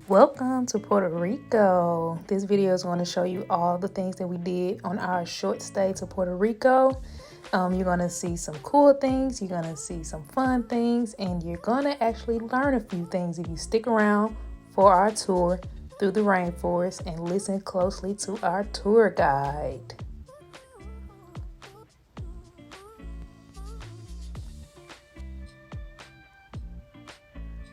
Welcome to Puerto Rico. This video is going to show you all the things that we did on our short stay to Puerto Rico. You're going to see some cool things, you're going to see some fun things, and you're going to actually learn a few things if you stick around for our tour through the rainforest and listen closely to our tour guide.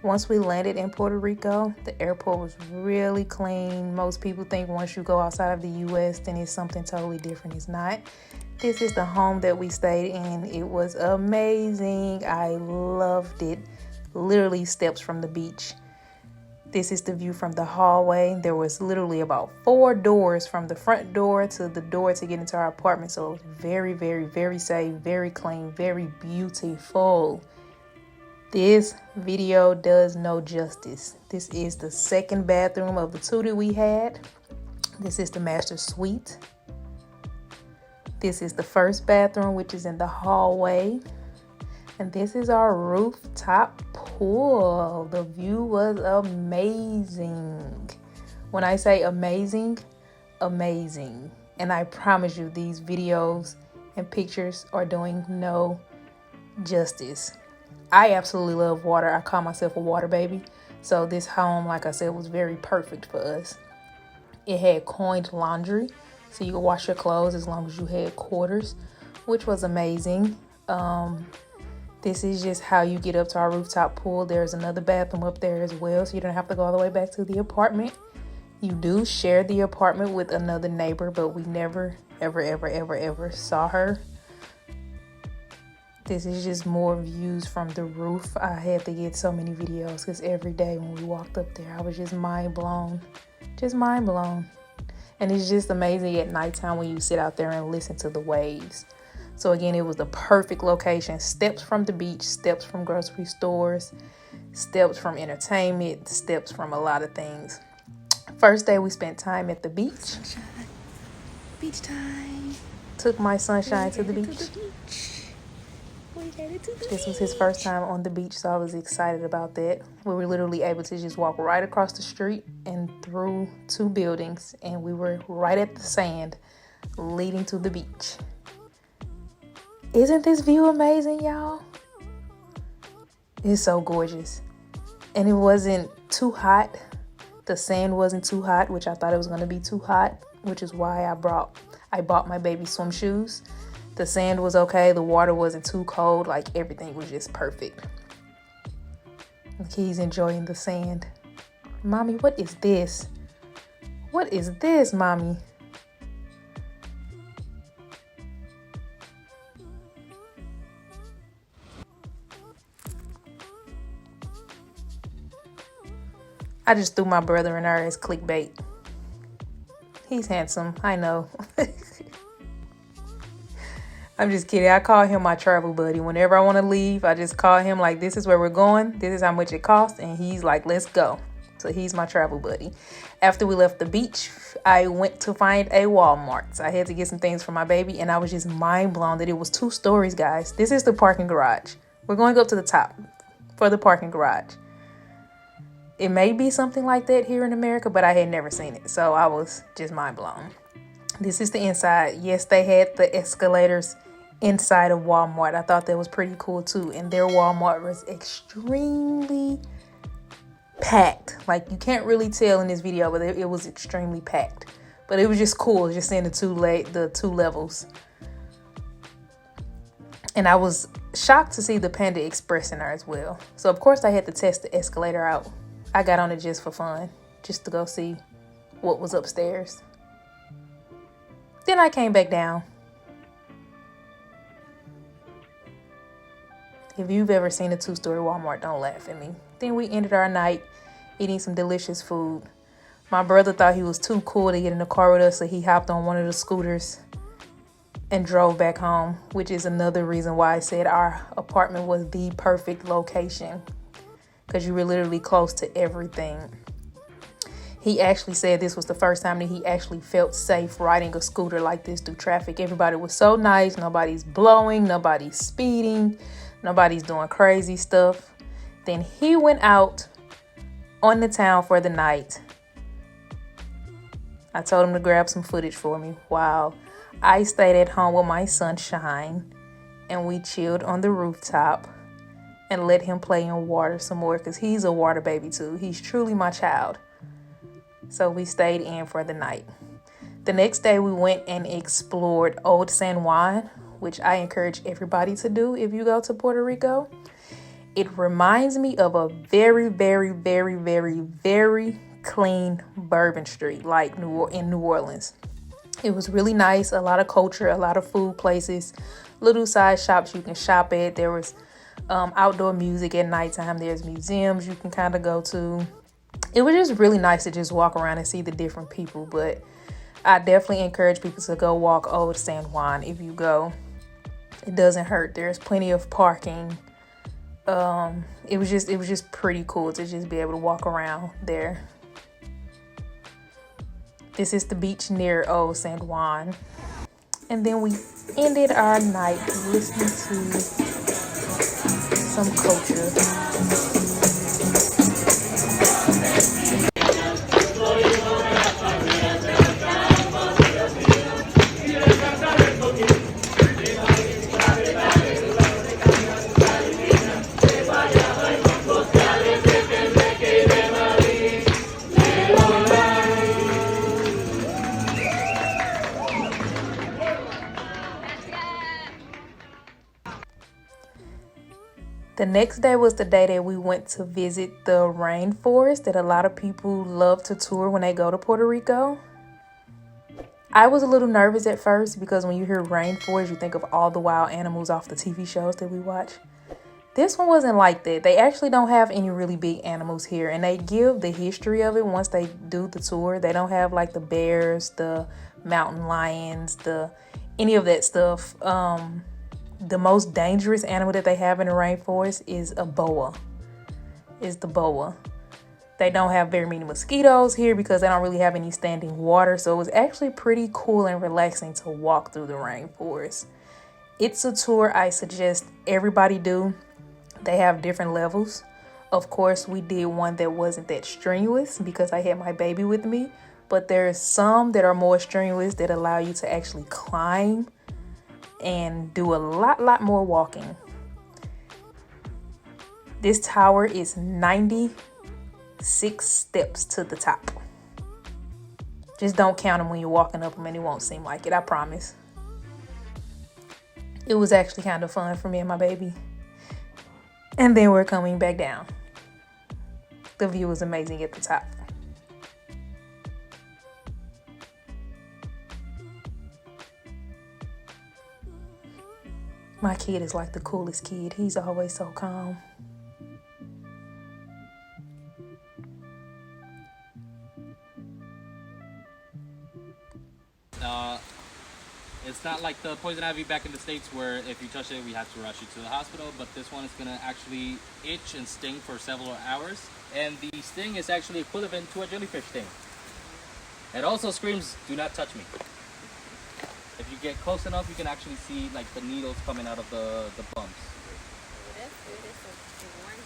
Once we landed in Puerto Rico, the airport was really clean. Most people think once you go outside of the US, then it's something totally different. It's not. This is the home that we stayed in. It was amazing. I loved it. Literally steps from the beach. This is the view from the hallway. There was literally about 4 doors from the front door to the door to get into our apartment. So it was very, very, very safe, very clean, very beautiful. This video does no justice. This is the second bathroom of the 2 that we had. This is the master suite. This is the first bathroom, which is in the hallway. And this is our rooftop pool. The view was amazing. When I say amazing, amazing. And I promise you, these videos and pictures are doing no justice. I absolutely love water. I call myself a water baby. So this home, like I said, was very perfect for us. It had coined laundry, so you could wash your clothes as long as you had quarters, which was amazing. This is just how you get up to our rooftop pool. There's another bathroom up there as well, so you don't have to go all the way back to the apartment. You do share the apartment with another neighbor, but we never, ever saw her. This is just more views from the roof. I had to get so many videos because every day when we walked up there, I was just mind blown. Just mind blown. And it's just amazing at nighttime when you sit out there and listen to the waves. So again, it was the perfect location. Steps from the beach, steps from grocery stores, steps from entertainment, steps from a lot of things. First day we spent time at the beach. Sunshine. Beach time. Took my sunshine to the beach. This was his first time on the beach, so I was excited about that. We were literally able to just walk right across the street and through 2 buildings, and we were right at the sand leading to the beach. Isn't this view amazing, y'all? It's so gorgeous. And it wasn't too hot. The sand wasn't too hot, which I thought it was going to be too hot, which is why I bought my baby swim shoes. The sand was okay. The water wasn't too cold. Like, everything was just perfect. Look, he's enjoying the sand. Mommy, what is this? What is this, Mommy? I just threw my brother in there as clickbait. He's handsome, I know. I'm just kidding. I call him my travel buddy. Whenever I want to leave, I just call him like, this is where we're going. This is how much it costs. And he's like, let's go. So he's my travel buddy. After we left the beach, I went to find a Walmart. I had to get some things for my baby. And I was just mind blown that it was 2 stories, guys. This is the parking garage. We're going to go to the top for the parking garage. It may be something like that here in America, but I had never seen it. So I was just mind blown. This is the inside. Yes, they had the escalators inside of Walmart. I thought that was pretty cool too. And their Walmart was extremely packed. Like, you can't really tell in this video, but it was extremely packed. But it was just cool just seeing the two levels. And I was shocked to see the Panda Express in there as well. So of course I had to test the escalator out. I got on it just for fun, just to go see what was upstairs. Then I came back down. If you've ever seen a 2-story Walmart, don't laugh at me. Then we ended our night eating some delicious food. My brother thought he was too cool to get in the car with us, so he hopped on one of the scooters and drove back home, which is another reason why I said our apartment was the perfect location, because you were literally close to everything. He actually said this was the first time that he actually felt safe riding a scooter like this through traffic. Everybody was so nice. Nobody's blowing, nobody's speeding, nobody's doing crazy stuff. Then he went out on the town for the night. I told him to grab some footage for me while I stayed at home with my sunshine, and we chilled on the rooftop and let him play in water some more because he's a water baby too. He's truly my child. So we stayed in for the night. The next day we went and explored Old San Juan, which I encourage everybody to do if you go to Puerto Rico. It reminds me of a very, very, very, very, very clean Bourbon Street, like in New Orleans. It was really nice. A lot of culture, a lot of food places, little side shops you can shop at. There was outdoor music at nighttime. There's museums you can kind of go to. It was just really nice to just walk around and see the different people. But I definitely encourage people to go walk Old San Juan if you go. It doesn't hurt. There's plenty of parking. It was just pretty cool to just be able to walk around there. This is the beach near Old San Juan. And then we ended our night listening to some culture. The next day was the day that we went to visit the rainforest that a lot of people love to tour when they go to Puerto Rico. I was a little nervous at first because when you hear rainforest, you think of all the wild animals off the TV shows that we watch. This one wasn't like that. They actually don't have any really big animals here, and they give the history of it once they do the tour. They don't have like the bears, the mountain lions, any of that stuff. The most dangerous animal that they have in the rainforest is a boa. Is the boa. They don't have very many mosquitoes here because they don't really have any standing water. So it was actually pretty cool and relaxing to walk through the rainforest. It's a tour I suggest everybody do. They have different levels. Of course, we did one that wasn't that strenuous because I had my baby with me. But there's some that are more strenuous that allow you to actually climb and do a lot more walking. This tower is 96 steps to the top. Just don't count them when you're walking up them and it won't seem like it, I promise. It was actually kind of fun for me and my baby. And then we're coming back down. The view was amazing at the top. My kid is like the coolest kid. He's always so calm. It's not like the poison ivy back in the States where if you touch it, we have to rush you to the hospital. But this one is going to actually itch and sting for several hours. And the sting is actually equivalent to a jellyfish sting. It also screams, "Do not touch me." If you get close enough, you can actually see like the needles coming out of the bumps. That's good. It warms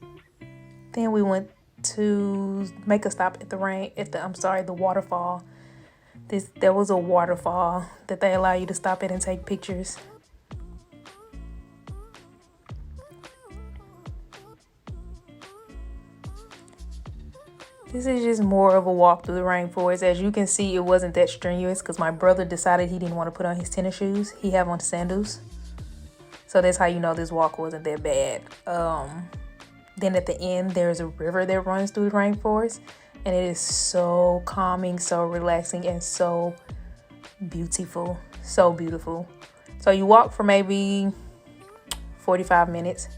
you. Then we went to make a stop at the waterfall. There was a waterfall that they allow you to stop at and take pictures. This is just more of a walk through the rainforest. As you can see, it wasn't that strenuous because my brother decided he didn't want to put on his tennis shoes. He have on sandals. So that's how you know this walk wasn't that bad. Then at the end, there's a river that runs through the rainforest. And it is so calming, so relaxing, and so beautiful. So beautiful. So you walk for maybe 45 minutes.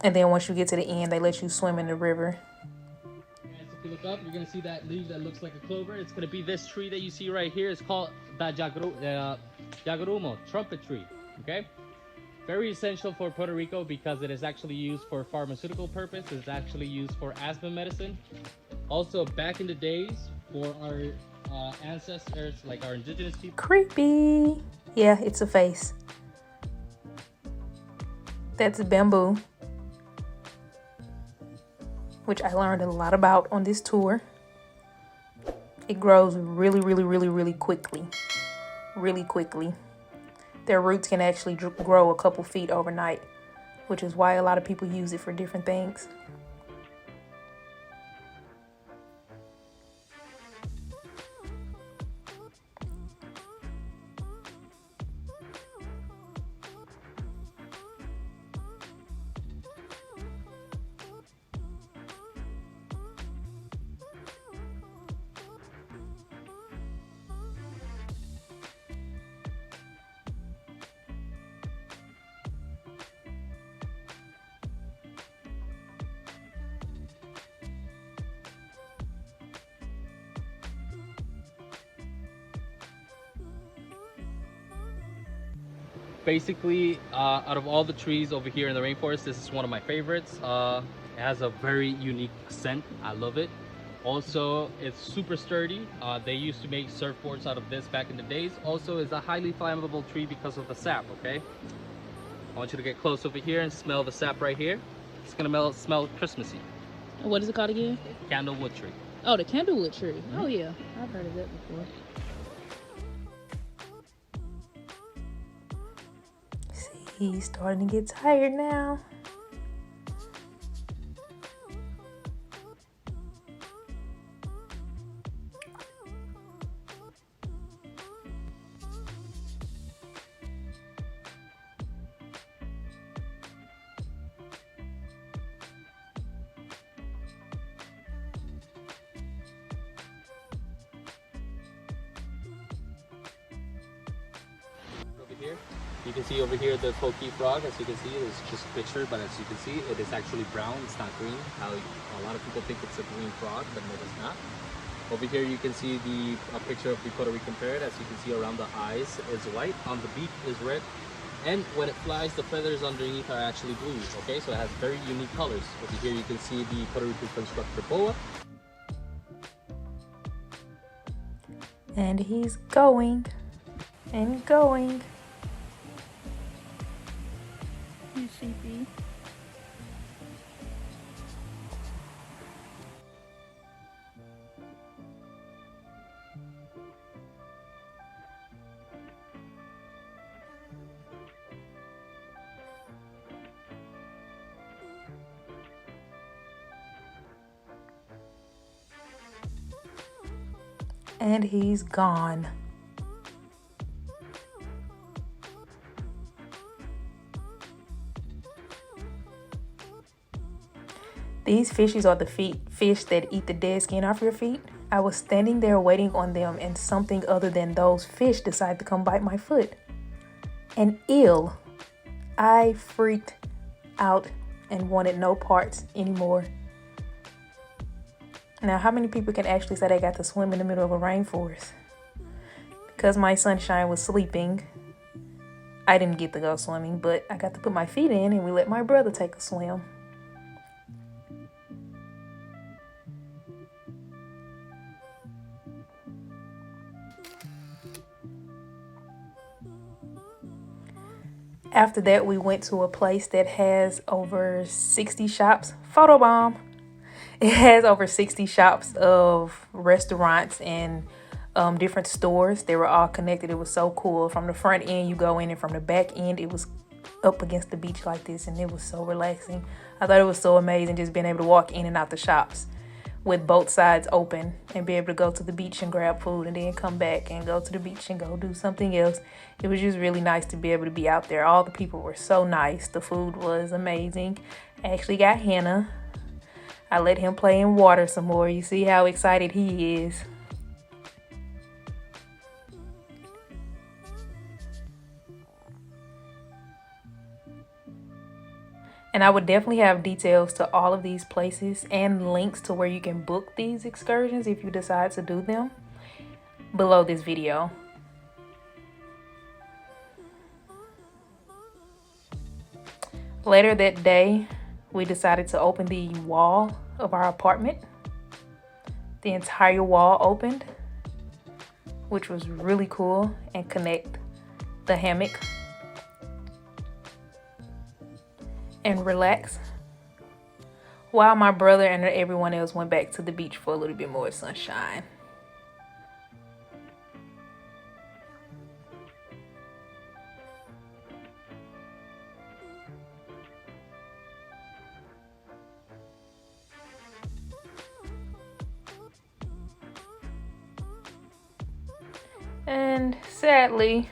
And then once you get to the end, they let you swim in the river. If you look up, you're going to see that leaf that looks like a clover. It's going to be this tree that you see right here. It's called the Jaguarumo, trumpet tree. Okay? Very essential for Puerto Rico because it is actually used for pharmaceutical purpose. It's actually used for asthma medicine. Also, back in the days, for our ancestors, like our indigenous people. Creepy. Yeah, it's a face. That's bamboo, which I learned a lot about on this tour. It grows really quickly. Really quickly. Their roots can actually grow a couple feet overnight, which is why a lot of people use it for different things. Basically, out of all the trees over here in the rainforest, this is one of my favorites. It has a very unique scent. I love it. Also, it's super sturdy. They used to make surfboards out of this back in the days. Also, it's a highly flammable tree because of the sap, okay? I want you to get close over here and smell the sap right here. It's gonna smell Christmassy. What is it called again? Candlewood tree. Oh, the candlewood tree. Oh yeah, I've heard of that before. See, he's starting to get tired now. Here. You can see over here the coqui frog. As you can see, it's just a picture, but as you can see, it is actually brown. It's not green. How a lot of people think it's a green frog, but no, it's not. Over here, you can see a picture of the Puerto Rican parrot. As you can see, around the eyes is white, on the beak is red, and when it flies, the feathers underneath are actually blue. Okay, so it has very unique colors. Over here, you can see the Puerto Rican constructor boa. And he's going and going. Sheepy. And he's gone. These fishies are the fish that eat the dead skin off your feet. I was standing there waiting on them and something other than those fish decided to come bite my foot. And ill. I freaked out and wanted no parts anymore. Now, how many people can actually say they got to swim in the middle of a rainforest? Because my sunshine was sleeping, I didn't get to go swimming, but I got to put my feet in and we let my brother take a swim. After that, we went to a place that has over 60 shops. Photobomb. It has over 60 shops of restaurants and different stores. They were all connected. It was so cool. From the front end, you go in, and from the back end, it was up against the beach like this, and it was so relaxing. I thought it was so amazing just being able to walk in and out the shops with both sides open and be able to go to the beach and grab food and then come back and go to the beach and go do something else. It was just really nice to be able to be out there. All the people were so nice. The food was amazing. I actually got Hannah. I let him play in water some more. You see how excited he is. And I would definitely have details to all of these places and links to where you can book these excursions if you decide to do them below this video. Later that day, we decided to open the wall of our apartment. The entire wall opened, which was really cool, and connect the hammock. and relax, while my brother and everyone else went back to the beach for a little bit more sunshine. And sadly,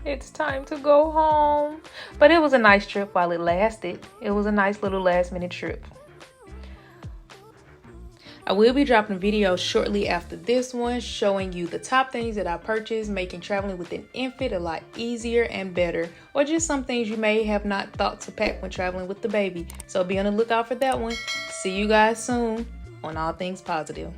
it's time to go home. But it was a nice trip while it lasted. It was a nice little last minute trip. I will be dropping videos shortly after this one showing you the top things that I purchased, making traveling with an infant a lot easier and better, or just some things you may have not thought to pack when traveling with the baby. So be on the lookout for that one. See you guys soon on All Things Positive.